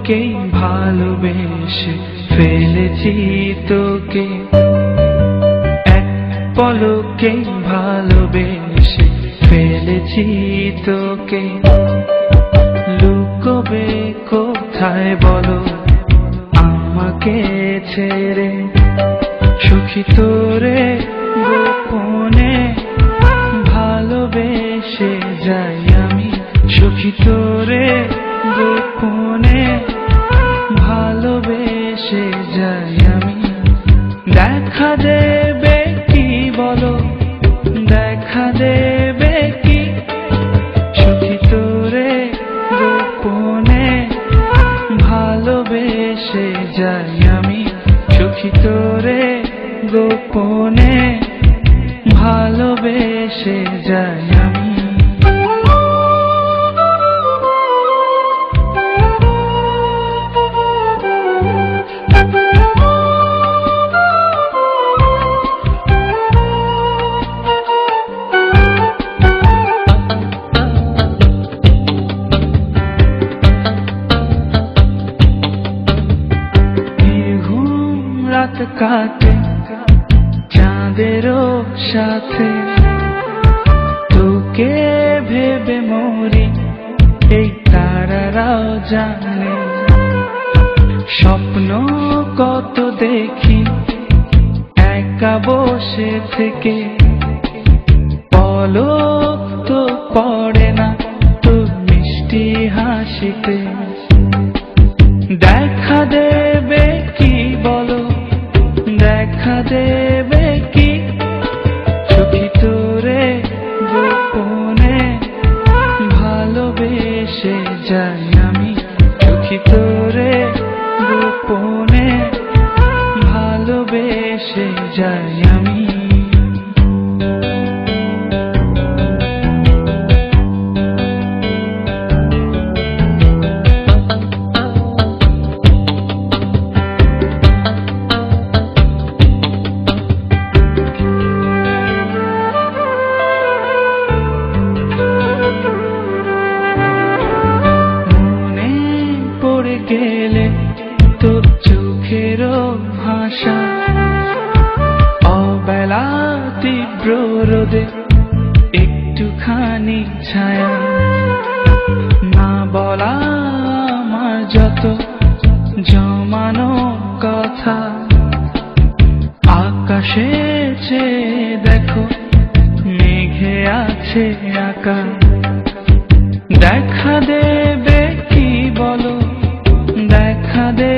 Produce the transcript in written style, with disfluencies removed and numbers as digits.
পলকেই ভালোবেসে ফেলেছি তোকে, এক পলকেই ভালোবেসে ফেলেছি তোকে। লুকোবে কোথায় বলো আমাকে ছেড়ে, সুখী তোরে গোপনে ভালোবেসে যাই আমি, সুখী তোরে গোপনে ভালোবেসে যাই আমি। দেখা দেবে কি বলো, দেখা দেবে কি, সুখী তোরে গোপনে ভালোবেসে যাই আমি, সুখী তোরে গোপনে ভালোবেসে যাই আমি। রাত কাটে চাঁদেরও সাথে, তোকে ভেবে মরি এই তারারাও জানে। স্বপ্ন কত দেখি একা বসে থেকে, পলক তো পড়ে না তোর মিষ্টি হাসিতে। দেখা দেবে কি বলো, দেখা দেবে কি, সুখী তোরে গোপনে ভালোবেসে যাই আমি, সুখী তোরে গোপনে ভালোবেসে যাই আমি। গেলে তোর চোখেরও ভাষা, অবেলা তীব্র রোদে একটুখানি ছায়া, না বলা আমার যত জমানো কথা। আকাশে চেয়ে দেখো মেঘে আছে আঁকা, দেখা দেবে কি বলো, দেখা দে